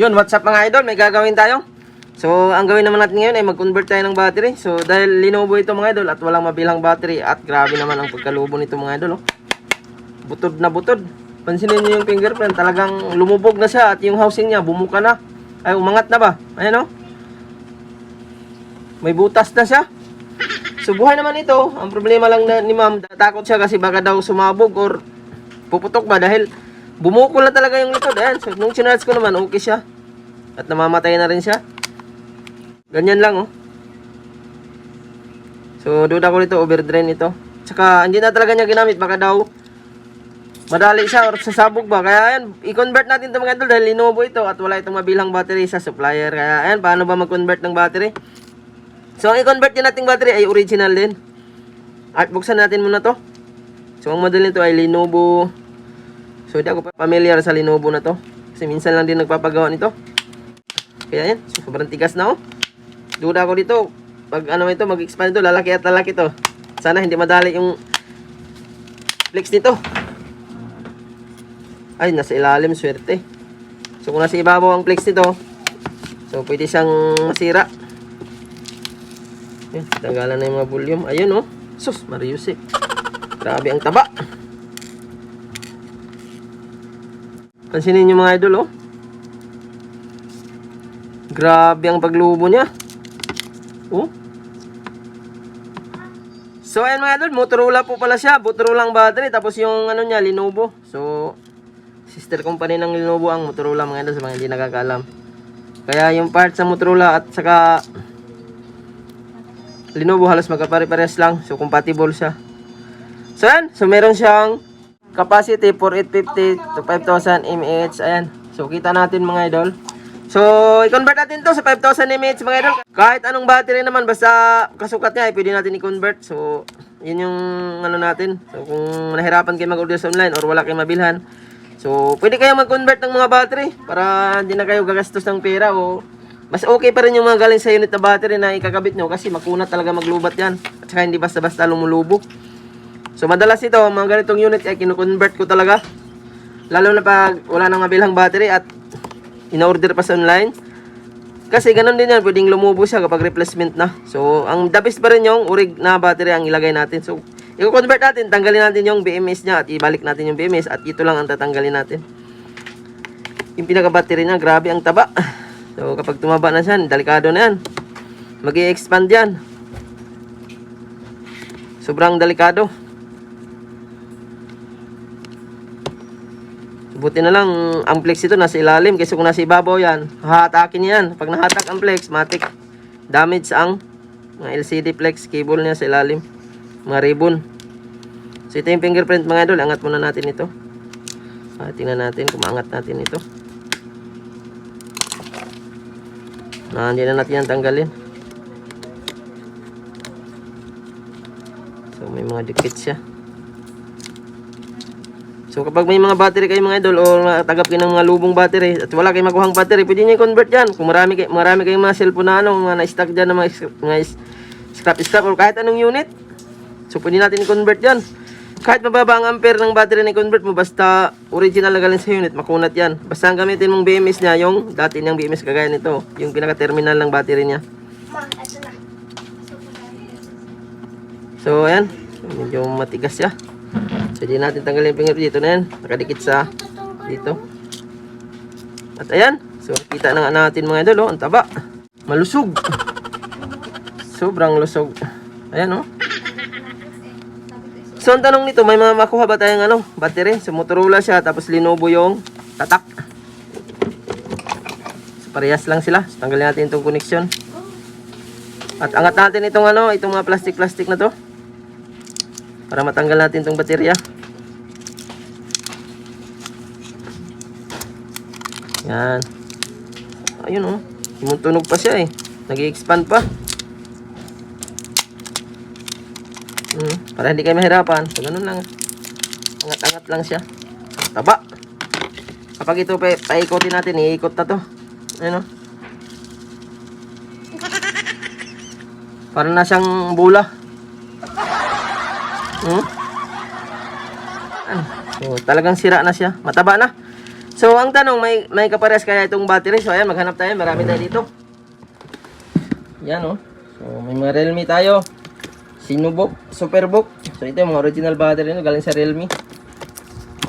Yun, what's up mga idol? May gagawin tayo. So, ang gawin naman natin ngayon ay mag-convert tayo ng battery. So, dahil Lenovo ito mga idol at walang mabilang battery at grabe naman ang pagkalubo nito mga idol. Oh. Butod na butod. Pansinin niyo yung fingerprint. Talagang lumubog na siya at yung housing niya bumuka na. Ay, umangat na ba? Ayan oh. May butas na siya. So, buhay naman ito. Ang problema lang na ni ma'am, takot siya kasi baka daw sumabog or puputok ba dahil bumukol na talaga yung likod. Ayan. So, nung chinarge ko naman, okay siya. At namamatay na rin siya. Ganyan lang, oh. So, duda ko nito, overdrain ito. Tsaka, hindi na talaga niya ginamit. Baka daw, madali siya or sasabog ba. Kaya, ayan, i-convert natin ito mga idol dahil Lenovo ito at wala itong mabilang battery sa supplier. Kaya, ayan, paano ba mag-convert ng battery? So, ang i-convert din nating battery ay original din. At buksan natin muna to. So, ang model nito ay Lenovo. So, hindi ako familiar sa Lenovo na to. Kasi minsan lang din nagpapagawa nito. Kaya yan, so, sobrang tigas na oh. Duda ko dito, pag ano ito, mag-expand ito, lalaki at lalaki to. Sana hindi madali yung flex nito. Ay, nasa ilalim, swerte. So, kung nasa ibabaw ang flex nito, so, pwede siyang masira. Yan, tanggalan na yung mga volume. Ayun oh, sus, mariusik. Grabe ang taba. Pansinin nyo mga idol oh. Grabe ang paglubo niya. Oh. So ayan mga idol, Motorola po pala siya. Motorola ang battery. Tapos yung ano niya, Lenovo. So, sister company ng Lenovo ang Motorola mga idol sa mga hindi nakakaalam. Kaya yung part sa Motorola at saka Lenovo halos magkapare-pares lang. So compatible siya. So ayan, so meron siyang capacity for 850 to 5000 mAh. Ayan. So kita natin mga idol. So i-convert natin to sa 5000 mAh mga idol. Kahit anong battery naman basta kasukat niya, pwede natin i-convert. So yun yung ano natin. So kung nahirapan kayo mag-order sa online or wala kayong mabilhan, so pwede kayo mag-convert ng mga battery para hindi na kayo gagastos ng pera o mas okay pa rin yung mga galing sa unit na battery na ikakabit nyo kasi makunat talaga maglubat yan. At saka hindi basta-basta lumulubo. So madalas ito, mga ganitong unit ay kinu-convert ko talaga. Lalo na pag wala nang mabilhang battery at in-order pa sa online. Kasi ganun din yan, pwedeng lumubo siya kapag replacement na. So ang the best pa rin yung orig na battery ang ilagay natin. So i-convert natin, tanggalin natin yung BMS niya at ibalik natin yung BMS at ito lang ang tatanggalin natin. Yung pinaka-battery niya, grabe ang taba. So, kapag tumaba na siya, delikado na yan. Mag-i-expand yan. Sobrang delikado. Buti na lang, ang flex ito nasa ilalim. Kasi kung nasa ibabaw yan, hahatakin yan. Pag nahatak ang flex, matik damage ang mga LCD flex cable niya sa ilalim. Mga ribbon. So, ito yung fingerprint mga idol. Angat muna natin ito. Tingnan natin kung maangat natin ito. Hindi na natin yan tanggalin. So may mga dikit siya. So kapag may mga battery kayo mga idol o tagap kayo ng mga lubong battery at wala kayong makuhang battery, pwede nyo i-convert yan. Kung marami kayong mga cellphone na mga na-stock dyan na mga scrap or kahit anong unit, so pwede natin i-convert yan. Kahit mababa ang ampere ng battery na i-convert mo, basta original na galing sa unit, makunat yan. Basta ang gamitin mong BMS niya, yung dati niyang BMS kagaya nito, yung pinaka-terminal ng battery niya. So, ayan. Medyo matigas siya. So, di natin tanggalin yung fingerprint dito na yan. Nakadikit sa dito. At ayan. So, kita na nga natin mga idol, oh, ang taba. Malusog. Sobrang lusog. Ayan, oh. So, ang tanong nito, may mga makuha ba tayong battery? So, Motorola siya, tapos Lenovo yung tatak. So, parehas lang sila. So, tanggalin natin itong connection. At angat natin itong itong mga plastic na to. Para matanggal natin itong baterya. Yan. Ayun oh. Tumutunog pa siya eh. Nag-i-expand pa. Para hindi kayo mahirapan. So, ganun lang. Angat-angat lang siya. Taba. Kapag ito paikotin natin, iikot na to. Ayun o. Para na siyang bula. So, talagang sira na siya. Mataba na. So, ang tanong, may kapares kaya itong battery? So, ayan, maghanap tayo. Marami tayo dito. Yan, oh. So, may mga Realme tayo. Sinubook, Superbook. So, ito yung mga original battery no, galing sa Realme.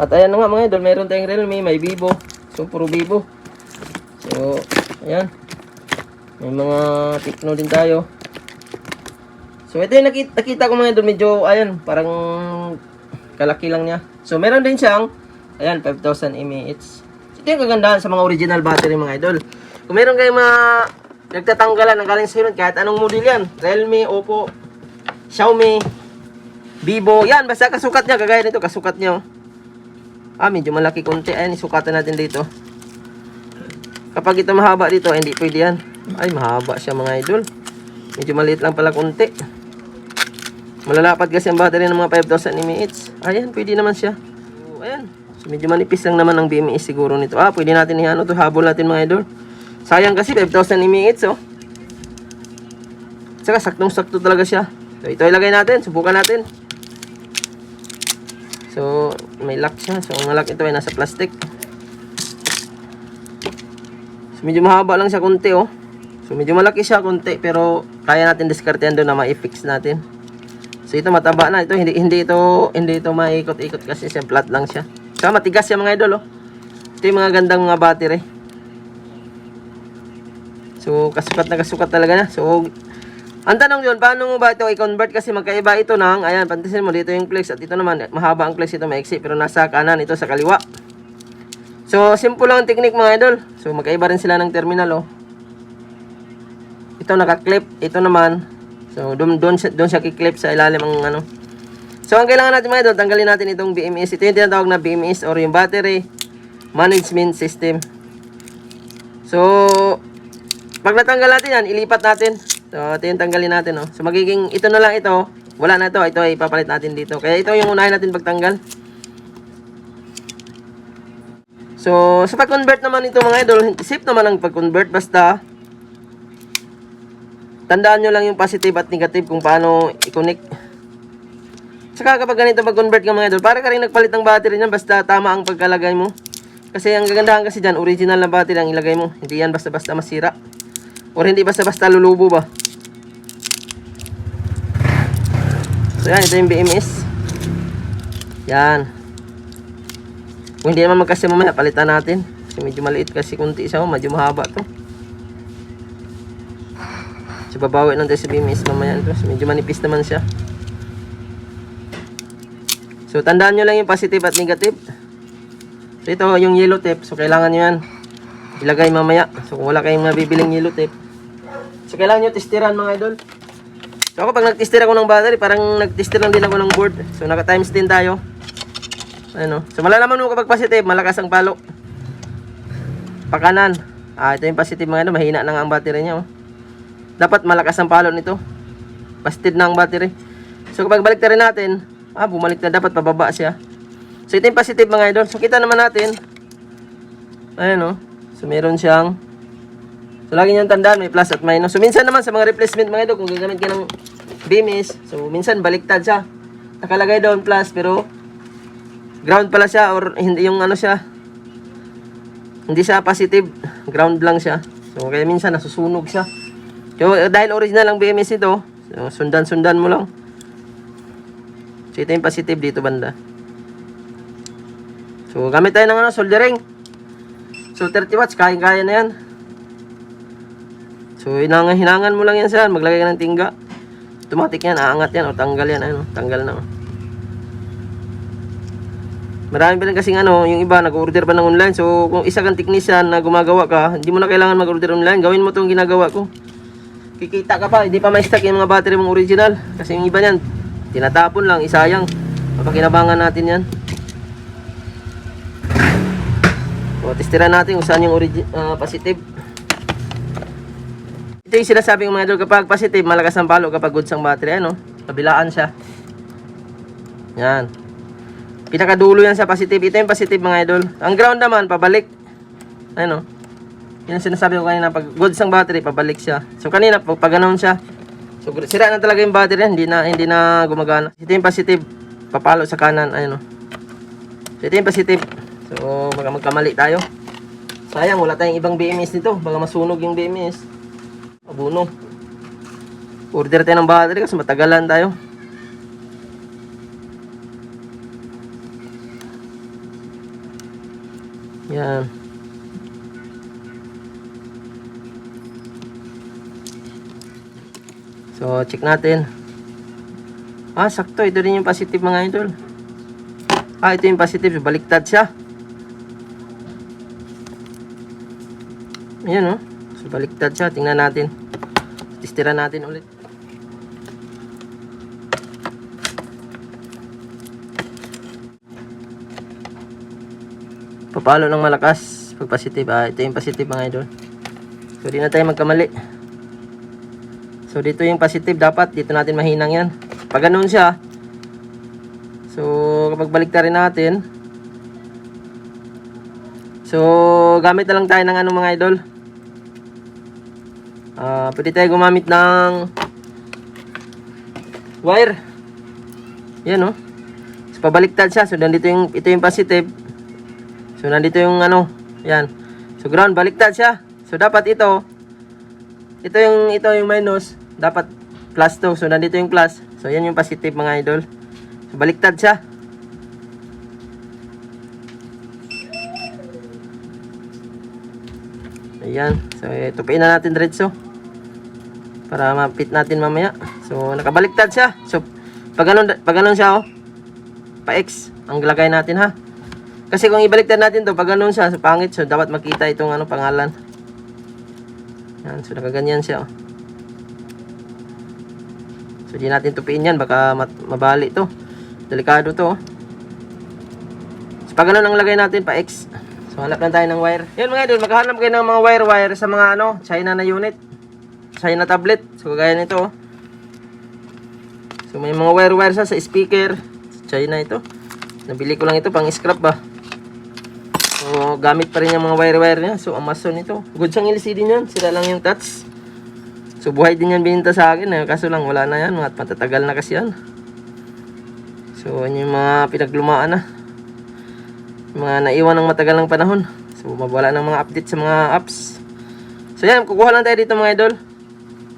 At ayan nga mga idol, meron tayong Realme, may Vivo. So, puro Vivo. So, ayan. May mga Tecno din tayo. So, ito yung nakita ko mga idol, medyo, ayan, parang kalaki lang niya. So, meron din siyang, ayan, 5,000 mAh. Ito yung kagandahan sa mga original battery mga idol. Kung meron kayong mga nagtatanggalan ng galing sa unit, kahit anong model yan, Realme, Oppo, Xiaomi, Vivo, yan, basta kasukat niya, kagaya nito, kasukat niya, oh. Medyo malaki konti. Ayan, isukatan natin dito. Kapag ito mahaba dito, hindi pwede yan. Ay, mahaba siya mga idol. Medyo maliit lang pala konti. Malalapad kasi ang battery ng mga 5,000 mAh. Ayan, pwede naman siya. So, ayan. So, medyo manipis lang naman ang BMS siguro nito. Pwede natin ihano to, habol natin mga idol. Sayang kasi 5,000 mAh, oh. Saka saktong-sakto talaga siya. So, ito ilagay natin, subukan natin. So, may lock siya. So, ang lock ito ay nasa plastic. So, medyo mahaba lang siya konti, oh. So, medyo malaki siya konti, pero kaya natin diskartehan doon na ma-fix natin. So, ito mataba na. Ito, hindi ito maikot-ikot kasi siya, flat lang siya. So, matigas siya mga idol, oh. Ito yung mga gandang mga battery. So, kasukat talaga na. So, ang tanong yun, paano mo ba ito i-convert? Kasi magkaiba ito ng, ayan, pantasin mo, dito yung flex. At ito naman, mahaba ang flex, ito maiksi. Pero nasa kanan, ito sa kaliwa. So, simple lang ang technique mga idol. So, magkaiba rin sila ng terminal, oh. Ito naka-clip, ito naman. So, doon siya kiklip sa ilalim ang ano. So, ang kailangan natin mga idol, tanggalin natin itong BMS. Ito yung tinatawag na BMS or yung Battery Management System. So, pag natanggal natin yan, ilipat natin. So, ito yung tanggalin natin, oh. So, magiging, ito na lang ito. Wala na ito. Ito ay ipapalit natin dito. Kaya ito yung unahin natin pagtanggal. So, sa pag-convert naman ito mga idol, safe naman ang pag-convert. Basta, tandaan nyo lang yung positive at negative kung paano i-connect. Saka kapag ganito pag-convert ka mga idol, para ka rin nagpalit ng battery niyan. Basta tama ang pagkalagay mo. Kasi ang gagandahan kasi dyan, original na battery ang ilagay mo. Hindi yan basta-basta masira. Or hindi basta-basta lulubo ba. So yan, ito yung BMS. Yan. Kung hindi naman magkasya mamaya, palitan natin. Kasi medyo maliit kasi kunti siya, medyo mahaba to. So babawi lang tayo sa BMS mamaya ito. So, medyo manipis naman siya. So tandaan nyo lang yung positive at negative. So ito yung yellow tape. So kailangan nyo yan ilagay mamaya. So kung wala kayong mabibiling yellow tape, so kailangan nyo testiran mga idol. So ako pag nag-tester ako ng battery, parang nag-tester lang din ako ng board. So naka times 10 tayo. Ano? So malalaman mo kapag positive, malakas ang palo. Pakanan. Ito yung positive mga idol, mahina na nga ang battery niya, oh. Dapat malakas ang palo nito. Busted na ang battery. So kapag balik rin natin, bumalik na, dapat pababa siya. So ito yung positive mga idol. So kita naman natin. Ayan, oh. So meron siyang, so lagi niyang tandaan, may plus at minus. So minsan naman sa mga replacement mga idol, kung gagamit ka ng BMS, so minsan baliktad siya. Nakalagay doon plus, pero ground pala siya, or hindi yung ano siya, hindi siya positive, ground lang siya. So kaya minsan nasusunog siya. So dahil original ang BMS ito, so sundan mo lang. So ito yung positive dito banda. So gamit tayo ng ano, soldering. So 30 watts, kaya na yan. So hinangan mo lang yan saan, maglagay ka ng tingga. Automatic yan, aangat yan o tanggal yan, ano, tanggal na. Marami pa rin kasing ano, yung iba nag-order pa ng online. So kung isa kang technician na gumagawa ka, hindi mo na kailangan mag-order online. Gawin mo 'tong ginagawa ko. Kikita ka pa, hindi pa ma-stack yung mga battery mong original. Kasi yung iba niyan, tinatapon lang, isayang. Papakinabangan natin yan. So testiran natin kung saan yung positive. Ito yung sinasabi ko mga idol, kapag positive, malakas ang palo. Kapag goods ang battery, ano, kabilaan siya. Yan. Pinakadulo yan sa positive. Ito yung positive mga idol. Ang ground naman, pabalik. Ano, yan ang sinasabi ko kanina, pag goods ang battery, pabalik siya. So kanina, pag ganoon siya, so sira na talaga yung battery, hindi na gumagana. Ito yung positive, papalo sa kanan, ayun. So ito yung positive. So So, baka magkamali tayo. Sayang, wala tayong ibang BMS nito. Baka masunog yung BMS. Abuno. Order tayo ng battery kasi matagalan tayo. Yan. So, check natin. Sakto. Ito din yung positive mga idol. Ito yung positive. Baliktad siya. Ayan, oh. So, baliktad siya. Tingnan natin. Testira natin ulit. Papalo ng malakas. Pag positive. Ito yung positive mga idol. So, di na tayo magkamali. So, dito yung positive. Dapat, dito natin mahinang yan. Pag ganun siya, so, kapag baliktarin natin, so, gamit na lang tayo ng ano mga idol. Pwede tayo gumamit ng wire. Yan, oh. So, pabaliktad siya. So, nandito yung, ito yung positive. So, nandito yung ano, yan. So, ground, baliktad siya. So, dapat ito yung minus. Dapat plus to. So, nandito yung plus. So, yan yung positive mga idol. So, baliktad siya. Ayan. So, tupiin na natin diretso. Para ma-fit natin mamaya. So, nakabaliktad siya. So, pag ganun siya, oh. Pa-X ang lagay natin, ha. Kasi kung ibaliktad natin to, pag ganun siya, so pangit. So, dapat makita itong ano, pangalan. Yan. So, nakaganyan siya, oh. So, di natin tupiin yan. Baka mabali to. Delikado to, oh. So, pag ganun ang lagay natin, pa-X. So, hanap lang tayo ng wire. Yan mga idol, maghahanap kayo ng mga wire sa mga ano, China na unit. China tablet. So, kagaya nito, oh. So, may mga wire sa speaker. China ito. Nabili ko lang ito pang scrap ba. So, gamit pa rin yung mga wire niya. So, Amazon ito. Good siyang LCD niyan. Sila lang yung touch. So, buhay din yan binenta sa akin. Kaso lang, wala na yan. Matatagal na kasi yan. So, yun yung mga pinaglumaan na. Mga naiwan ng matagal ng panahon. So, mawala ng mga update sa mga apps. So, yan. Kukuha lang tayo dito mga idol.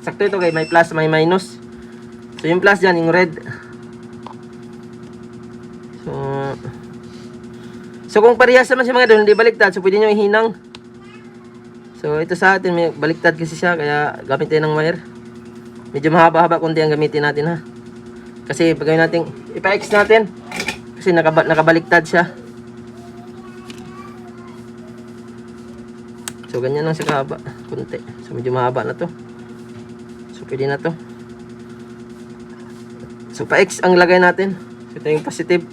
Sakto ito kay may plus, may minus. So, yung plus dyan, yung red. So, kung parehas naman siya mga idol, hindi baliktad. So, pwede nyo ihinang. So, ito sa atin, may baliktad kasi siya. Kaya, gamit tayo ng wire. Medyo mahaba-haba kundi ang gamitin natin, ha. Kasi, pag gawin natin, ipa-X natin. Kasi, nakabaliktad siya. So, ganyan lang siya kahaba. Kunti. So, medyo mahaba na to. So, pwede na to. So, pa-X ang lagay natin. So, ito yung positive.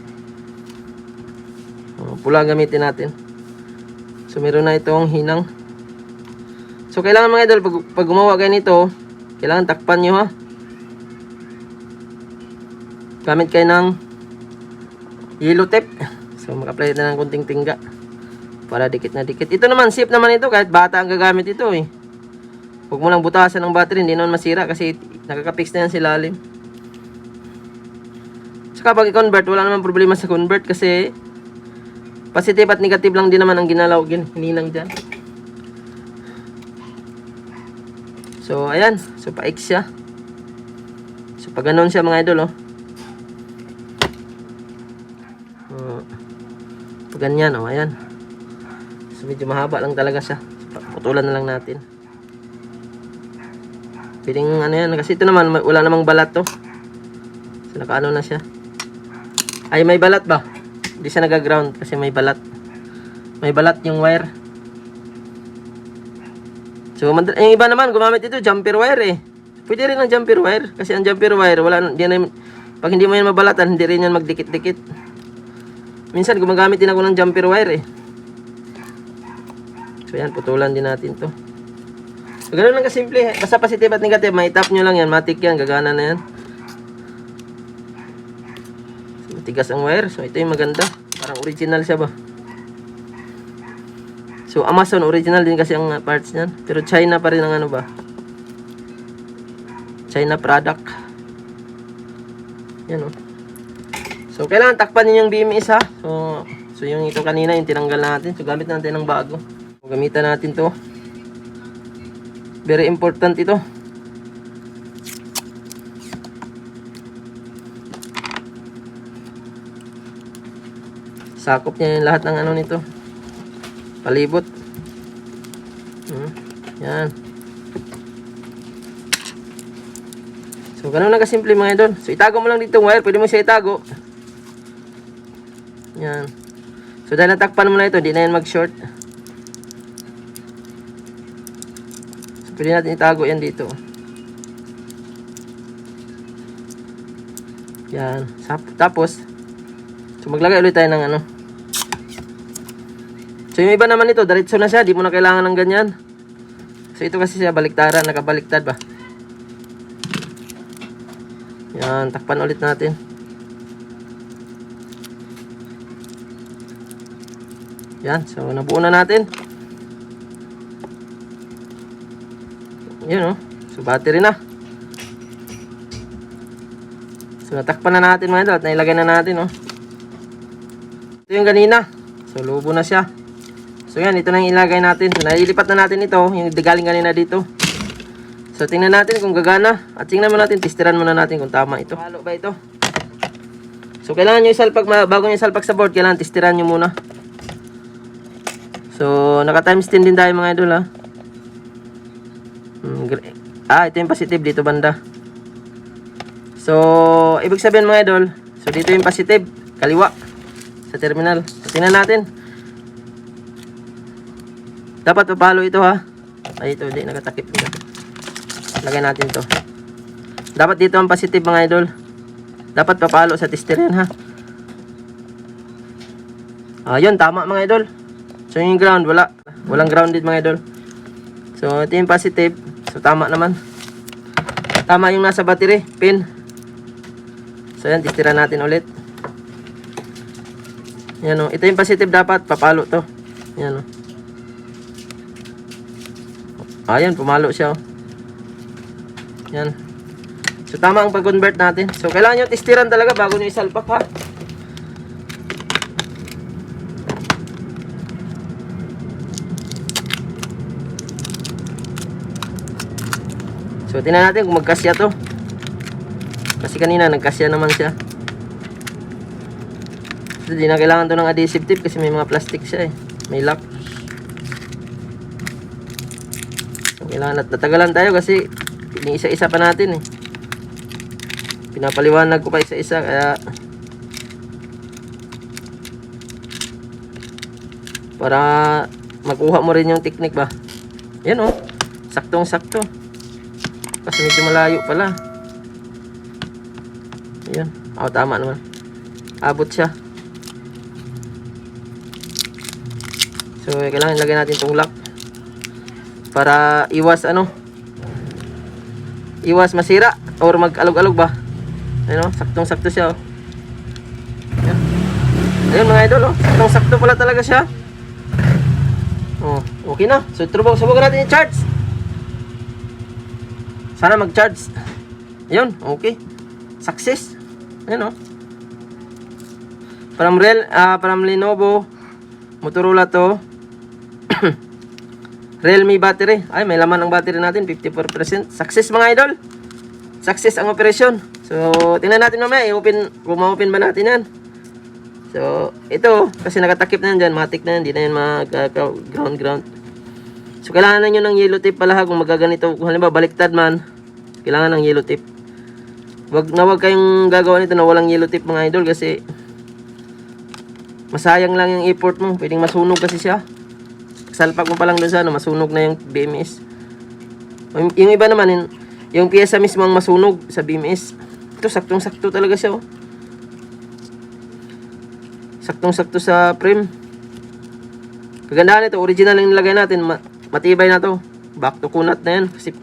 Pula gamitin natin. So, meron na itong hinang. So, kailangan mga idol, pag gumawa ganito, kailangan takpan nyo, ha. Gamit kayo ng yellow tape. So, mag-apply na ng kunting tingga. Para dikit na dikit. Ito naman, safe naman ito. Kahit bata ang gagamit ito, eh. Huwag mo lang butasan ng battery. Hindi naman masira kasi nakaka-fix na yan sa ilalim. So, kapag i-convert, wala naman problema sa convert kasi positive at negative lang din naman ang ginalaw, hininang dyan. So, ayan. So, pa-X siya. So, pag ganun siya mga idol, oh. Pag ganyan, oh. Ayan. So, medyo mahaba lang talaga siya. So, putulan na lang natin. Pwedeng ano yan. Kasi ito naman, wala namang balat to. So, nakaano na siya. Ay, may balat ba? Hindi siya nag-ground kasi may balat. May balat yung wire. So, yung iba naman, gumamit ito, jumper wire, eh. Pwede rin ang jumper wire. Kasi ang jumper wire, pag hindi mo yan mabalatan, hindi rin yan magdikit-dikit. Minsan, gumagamit din ako ng jumper wire, eh. So, yan, putulan din natin to. So, ganun lang kasimple. Basta positive at negative, may tap nyo lang yan. Matik yan, gagana na yan. So, matigas ang wire. So, ito yung maganda. Parang original siya ba? So, Amazon, original din kasi ang parts niyan. Pero China pa rin ang ano ba? China product. Yan, oh. So, kailangan takpan ninyo yung BMS, ha? So, So yung ito kanina, yung tinanggal natin. So gamit natin ng bago. So, gamitan natin to. Very important ito. Sakop niya yung lahat ng ano nito. Palibot. Yan. So, ganun lang kasimple mga idol. So, itago mo lang dito wire. Pwede mo siya itago. Yan. So, dahil natakpan mo na ito, hindi na yan mag-short. So, pwede natin itago yan dito. Yan. Tapos, so, maglagay ulit tayo ng ano. So, yung iba naman ito, diretso na siya. Di mo na kailangan ng ganyan. So, ito kasi siya baliktaran. Nakabaliktad ba? Yan, takpan ulit natin. Yan, so nabuo na natin. Yan, oh. So, battery na. So, natakpan na natin mga idol at nailagay na natin, oh. Ito yung kanina. So, lubo na siya. So, yan, ito na yung ilagay natin. So, nailipat na natin ito, yung galing kanina dito. So, tingnan natin kung gagana. At tingnan mo natin, testiran muna natin kung tama ito. Halo ba ito? So, kailangan nyo isalpak, bago nyo isalpak sa board, kailangan testiran nyo muna. So, naka times 10 din tayo mga idol, ha. Ito yung positive dito banda. So, ibig sabihin mga idol, so dito yung positive, kaliwa, sa terminal. So, tingnan natin. Dapat papalo ito, ha. Ay, ito, hindi, nakatakip ito. Lagay natin to. Dapat dito ang positive mga idol. Dapat papalo sa tester yan, ha. Ayun, tama mga idol. So yung ground, walang grounded mga idol. So ito yung positive. So tama naman. Tama yung nasa battery, pin. So yan, testera natin ulit. Yan, o. Ito yung positive, dapat papalo to. Yan, o. Ayan, pumalo siya, o. Yan. So, tama ang pag-convert natin. So, kailangan nyo testiran talaga bago nyo isalpak, ha. So, tingnan natin kung magkasya to. Kasi kanina, nagkasya naman siya. So, di na kailangan to ng adhesive tape kasi may mga plastic siya, eh. May lock. So, kailangan natagalan tayo kasi isa-isa pa natin, eh. Pinapaliwanag ko pa isa-isa kaya para makuha mo rin yung technique ba. Yan, oh. Saktong-sakto. Kasi medyo malayo pala. Ayan. Tama naman. Abot siya. So, kailangan ilagay natin itong lock para iwas iwas masira or mag-alog-alog ba. Ayun, oh, saktong-sakto siya, oh. Ayan. Ayun mga idol, oh. Saktong-sakto pala talaga siya. Oh, okay na. So, subukan natin i-charge. Sana mag-charge. Ayun, okay. Success. Ayun, oh. From Lenovo Motorola to Realme battery. Ay, may laman ang battery natin, 54%. Success mga idol. Success ang operasyon. So, tingnan natin mamaya, kung ma-open ba natin yan. So, ito, kasi nakatakip na yan dyan, matik na yan, hindi na yan mag-ground. So, kailangan na nyo ng yellow tape pala, kung magaganito. Kung halimbawa, baliktad man, kailangan ng yellow tape. Wag kayong gagawa nito na walang yellow tape mga idol, kasi masayang lang yung effort mo. Pwedeng masunog kasi siya. Salpak mo pa lang doon sa masunog na yung BMS. Yung iba naman, yung piyesa mismo ang masunog sa BMS. Ito, saktong-sakto talaga siya, oh. Saktong-sakto sa frame. Kagandahan ito, original yung nilagay natin. Matibay na to. Back to kunat na yan. Kasi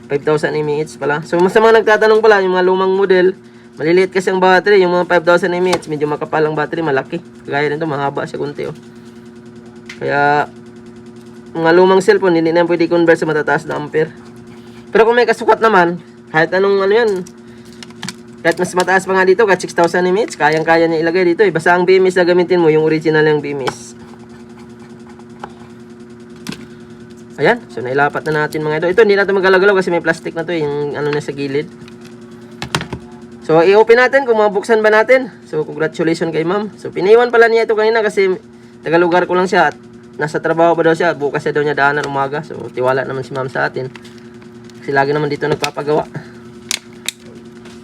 5,000 mAh pala. So, mas sa mga nagtatanong pala, yung mga lumang model, maliliit kasi ang battery. Yung mga 5,000 mAh, medyo makapal ang battery, malaki. Kagaya nito, mahaba siya kunti, oh. Kaya, mga lumang cellphone, hindi na pwede convert sa matataas na ampere. Pero kung may kasukat naman, kahit anong ano yan, Kahit mas mataas pa nga dito, kahit 6,000 mAh, kayang-kaya niya ilagay dito eh. Basta ang BMS na gamitin mo, yung original yung BMS. Ayan, so nailapat na natin mga idol. Ito, hindi natin magalaw kasi may plastic na to, yung ano na sa gilid. So, i-open natin kung mabuksan ba natin. So, congratulations kay ma'am. So, piniwan pala niya ito kanina kasi taga-lugar ko lang siya at nasa trabaho pa daw siya. Bukas siya daw niya daanan umaga. So, tiwala naman si ma'am sa atin. Kasi lagi naman dito nagpapagawa.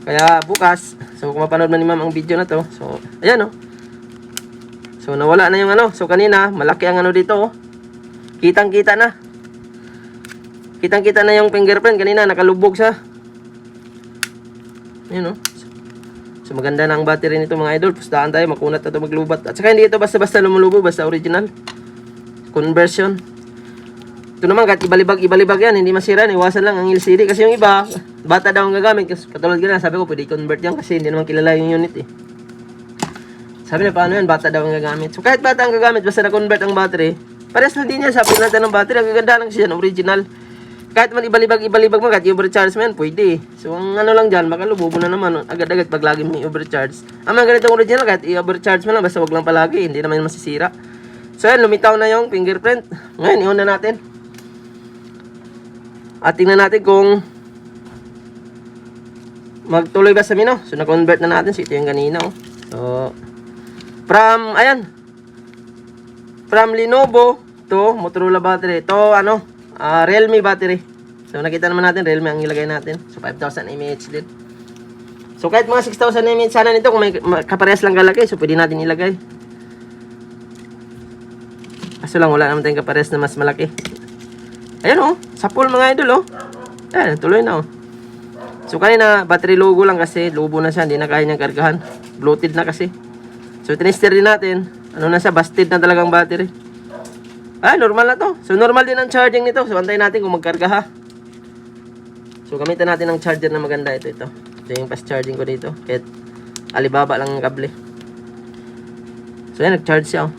Kaya bukas, so kung mapanood man ni ma'am ang video na to, so ayan oh. So nawala na yung ano. So kanina, malaki ang ano dito oh. Kitang-kita na. Kitang-kita na yung fingerprint kanina, nakalubog siya. Ayan oh. So maganda na ang battery nito mga idol. Pustahan tayo, makunat na ito maglubat. At saka hindi ito basta-basta lumulubo, basta original. Conversion. Ito naman kahit ibalibag yan, hindi masira, iwasan lang ang LCD kasi yung iba, bata daw ang gagamit. Kasi katulad ganyan, sabi ko pwede convert yan kasi hindi naman kilala yung unit eh. Sabi na paano yan, bata daw ang gagamit. So kahit bata ang gagamit, basta na-convert ang battery, parehas lang din yan, sabi natin ng battery, ang gaganda lang siya, original. Kahit man ibalibag mo, kahit i-overcharge mo yan, pwede eh. So ang ano lang dyan, baka lububo na naman, agad-agad pag lagi mo i-overcharge. Ang mga ganitong original, kahit i-overcharge mo lang, basta wag lang palagi, hindi naman masisira. So yan, lumitaw na yung fingerprint. Ngayon, i-on na natin. At tingnan natin kung magtuloy ba sa mino. So, na-convert na natin. So, ito yung kanina. Oh. So, from Lenovo to Motorola battery. Ito, Realme battery. So, nakita naman natin, Realme ang ilagay natin. So, 5,000 mAh din. So, kahit mga 6,000 mAh sana nito, kung may kaparehas lang kalaki, so, pwede natin ilagay. Kaso lang, wala naman tayong kaparehas na mas malaki. Ayan oh, sa pool mga idol oh. Ayan, tuloy na oh. So kanina, battery logo lang kasi, lobo na siya, hindi na kaya niyang kargahan. Bloated na kasi. So tinester din natin, ano na siya, busted na talagang battery. Ah, normal na to. So normal din ang charging nito. So antayin natin kung magkarga ha. So gamitan natin ng charger na maganda ito. Ito yung fast charging ko dito. Kahit Alibaba lang ang kable. So yan, nag-charge siya oh.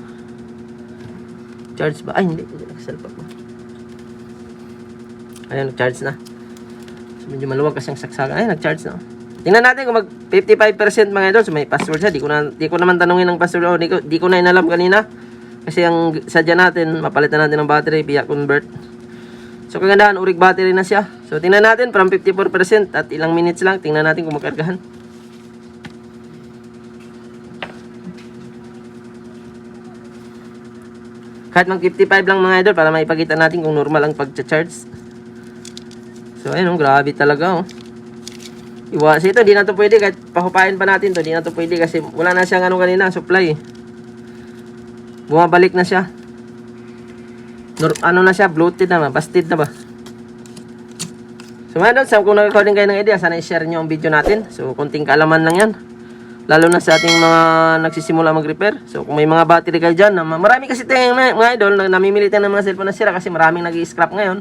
Charge ba? Ay, hindi nag-cellphone ko. Ayan, nag-charge na. So, medyo maluwag kasi ang saksakan. Ayan, nag-charge na. Tingnan natin kung mag 55% mga idol. So, may password siya. Di ko naman tanungin ng password. Oh, di ko na inalam kanina. Kasi ang sadya natin, mapalitan natin ng battery via convert. So, kagandahan, urig battery na siya. So, tingnan natin from 54% at ilang minutes lang. Tingnan natin kung magkargahan. Kahit mag 55 lang mga idol para maipakita natin kung normal ang pag-charge. So ayun, grabe talaga oh. Iwas ito, hindi na to pwede kahit pahupain pa natin to, hindi na to pwede kasi wala na siyang kanina, supply. Bumabalik na siya. Na siya, bloated na ba, busted na ba. So mga doon, kung nag-recording kayo ng idea, sana i-share nyo ang video natin. So konting kaalaman lang yan. Lalo na sa ating mga nagsisimula mag-repair. So kung may mga battery kayo dyan, marami kasi tayong mga idol na namimili tayo ng mga cellphone na sira kasi maraming nag-i-scrap ngayon.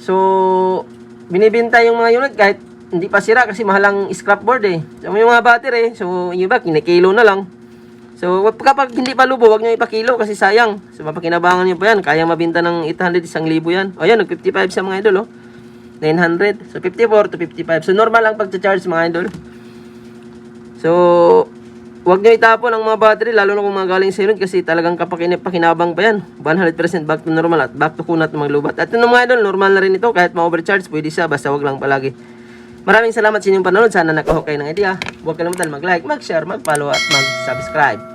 So, binibenta yung mga unit kahit hindi pa sira kasi mahalang scrap board eh. So, yung mga battery, so yung iba, kinikilo na lang. So, kapag hindi pa lubo, wag nyo ipakilo kasi sayang. So, mapakinabangan nyo pa yan. Kaya mabinta ng 800, 1,000 yan. O yan, nag-55 sa mga idol, oh. 900. So, 54 to 55. So, normal lang pag-charge mga idol. So, wag nyo itapon ang mga battery, lalo na kung mga galing sa unit kasi talagang pakinabang pa yan. 100% back to normal at back to kunat ng mga lubat. At yung mga idol, normal na rin ito. Kahit ma-overcharge, pwede siya. Basta wag lang palagi. Maraming salamat sa inyong panonood. Sana nakahook kayo ng idea. Huwag kalimutan mag-like, mag-share, mag-follow at mag-subscribe.